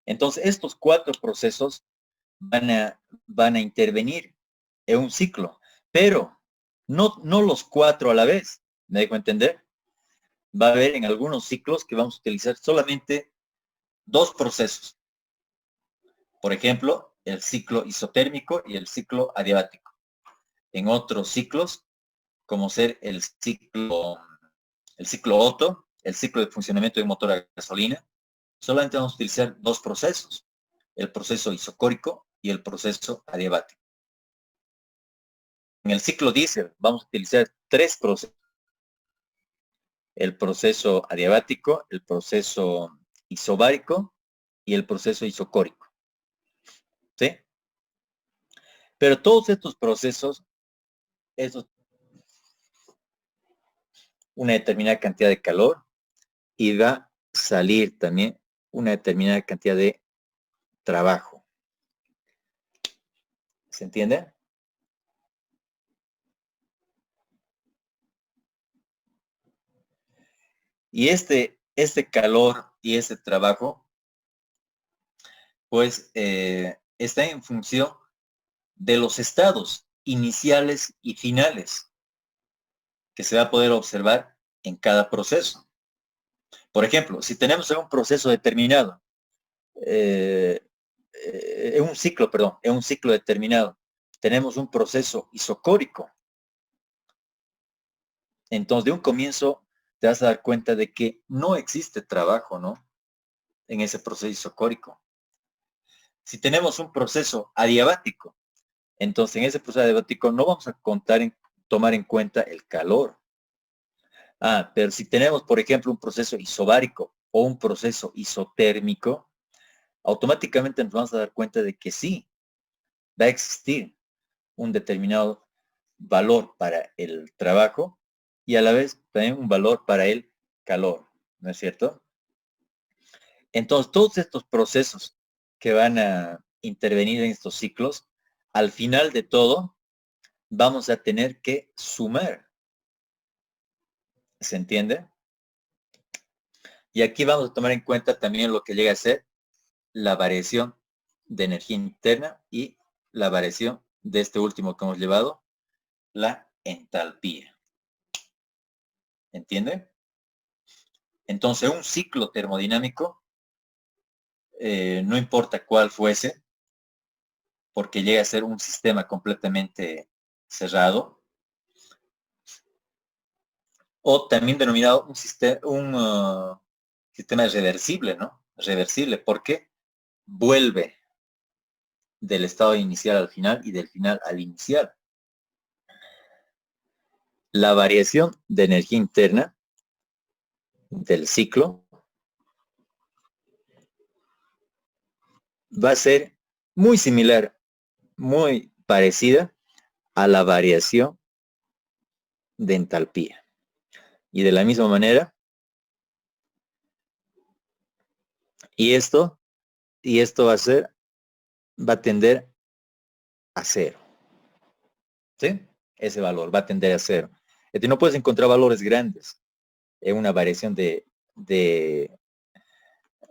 Entonces, estos cuatro procesos van a intervenir en un ciclo, pero no los cuatro a la vez, ¿me dejo entender? Va a haber en algunos ciclos que vamos a utilizar solamente dos procesos. Por ejemplo, el ciclo isotérmico y el ciclo adiabático. En otros ciclos, como ser el ciclo Otto, el ciclo de funcionamiento de un motor a gasolina, solamente vamos a utilizar dos procesos, el proceso isocórico y el proceso adiabático. En el ciclo diésel vamos a utilizar tres procesos, el proceso adiabático, el proceso isobárico y el proceso isocórico. ¿Sí? Pero todos estos procesos, una determinada cantidad de calor y va a salir también una determinada cantidad de trabajo. ¿Se entiende? Y este calor y este trabajo, pues está en función de los estados iniciales y finales que se va a poder observar en cada proceso. Por ejemplo, si tenemos un proceso determinado, en un ciclo determinado, tenemos un proceso isocórico. Entonces, de un comienzo te vas a dar cuenta de que no existe trabajo, ¿no? En ese proceso isocórico. Si tenemos un proceso adiabático, entonces en ese proceso adiabático no vamos a tomar en cuenta el calor. Pero si tenemos, por ejemplo, un proceso isobárico o un proceso isotérmico, automáticamente nos vamos a dar cuenta de que sí, va a existir un determinado valor para el trabajo y a la vez también un valor para el calor, ¿no es cierto? Entonces, todos estos procesos que van a intervenir en estos ciclos, al final de todo, vamos a tener que sumar. ¿Se entiende? Y aquí vamos a tomar en cuenta también lo que llega a ser la variación de energía interna y la variación de este último que hemos llevado, la entalpía. ¿Entiende? Entonces, un ciclo termodinámico, no importa cuál fuese, porque llega a ser un sistema completamente cerrado, o también denominado un sistema reversible, ¿no? Reversible, porque vuelve del estado inicial al final y del final al inicial. La variación de energía interna del ciclo va a ser muy similar, muy parecida a la variación de entalpía. Y de la misma manera, y esto va a tender a cero. ¿Sí? Ese valor va a tender a cero. Entonces no puedes encontrar valores grandes en una variación de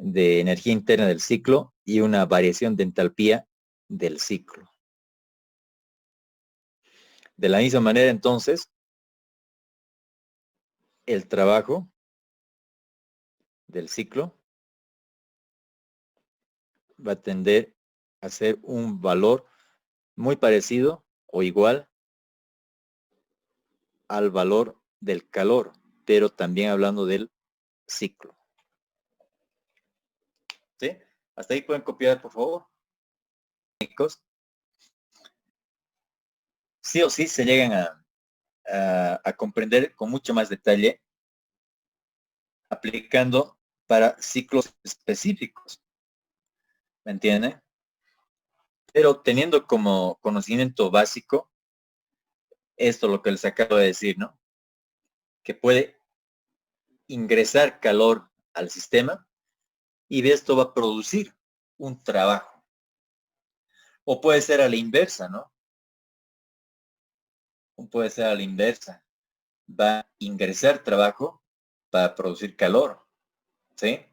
energía interna del ciclo y una variación de entalpía del ciclo. De la misma manera, entonces, el trabajo del ciclo va a tender a ser un valor muy parecido o igual al valor del calor, pero también hablando del ciclo. ¿Sí? Hasta ahí pueden copiar, por favor. Sí o sí se llegan a comprender con mucho más detalle aplicando para ciclos específicos. ¿Me entienden? Pero teniendo como conocimiento básico esto lo que les acabo de decir, ¿no? Que puede ingresar calor al sistema y de esto va a producir un trabajo. O puede ser a la inversa, ¿no? O puede ser a la inversa. Va a ingresar trabajo para producir calor, ¿sí?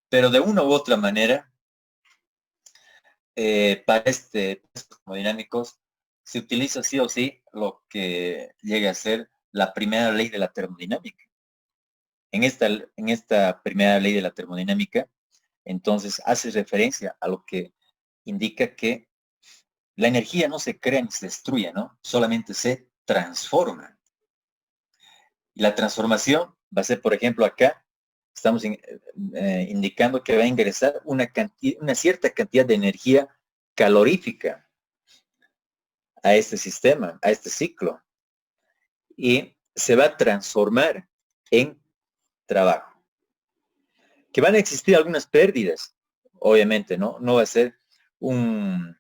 Pero de una u otra manera, para estos termodinámicos se utiliza sí o sí lo que llega a ser la primera ley de la termodinámica. En esta primera ley de la termodinámica, entonces hace referencia a lo que indica que la energía no se crea ni se destruye, ¿no? Solamente se transforma. Y la transformación va a ser, por ejemplo, acá estamos indicando que va a ingresar una cierta cantidad de energía calorífica a este sistema, a este ciclo, y se va a transformar en trabajo. Que van a existir algunas pérdidas, obviamente, ¿no? No va a ser un,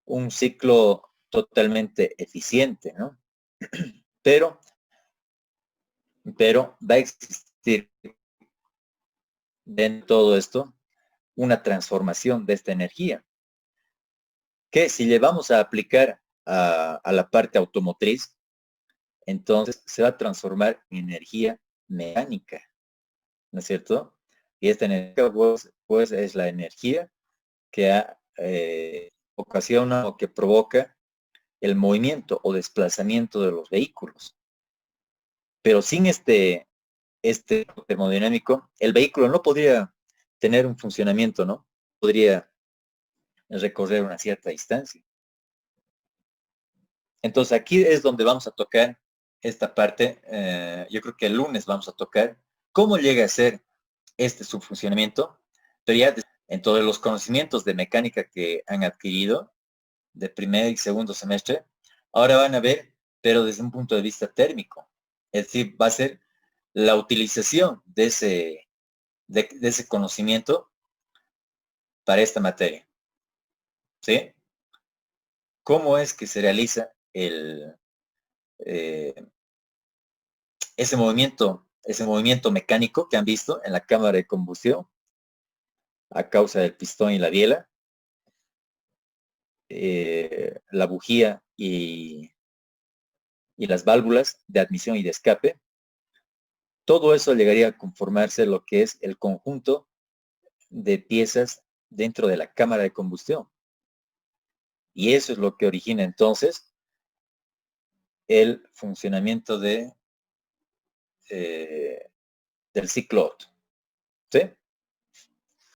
un ciclo totalmente eficiente, ¿no? Pero, pero va a existir en todo esto una transformación de esta energía, que si le vamos a aplicar a la parte automotriz, entonces se va a transformar en energía mecánica, ¿no es cierto? Y esta energía, pues es la energía que ocasiona o que provoca el movimiento o desplazamiento de los vehículos. Pero sin este termodinámico, el vehículo no podría tener un funcionamiento, ¿no? Podría recorrer una cierta distancia. Entonces aquí es donde vamos a tocar esta parte. Yo creo que el lunes vamos a tocar cómo llega a ser su funcionamiento, pero ya en todos los conocimientos de mecánica que han adquirido de primer y segundo semestre, ahora van a ver, pero desde un punto de vista térmico. Es decir, va a ser la utilización de ese conocimiento para esta materia. ¿Sí? ¿Cómo es que se realiza eh, ese movimiento mecánico que han visto en la cámara de combustión a causa del pistón y la biela, la bujía y las válvulas de admisión y de escape? Todo eso llegaría a conformarse lo que es el conjunto de piezas dentro de la cámara de combustión. Y eso es lo que origina entonces el funcionamiento del ciclo Otto. ¿Sí?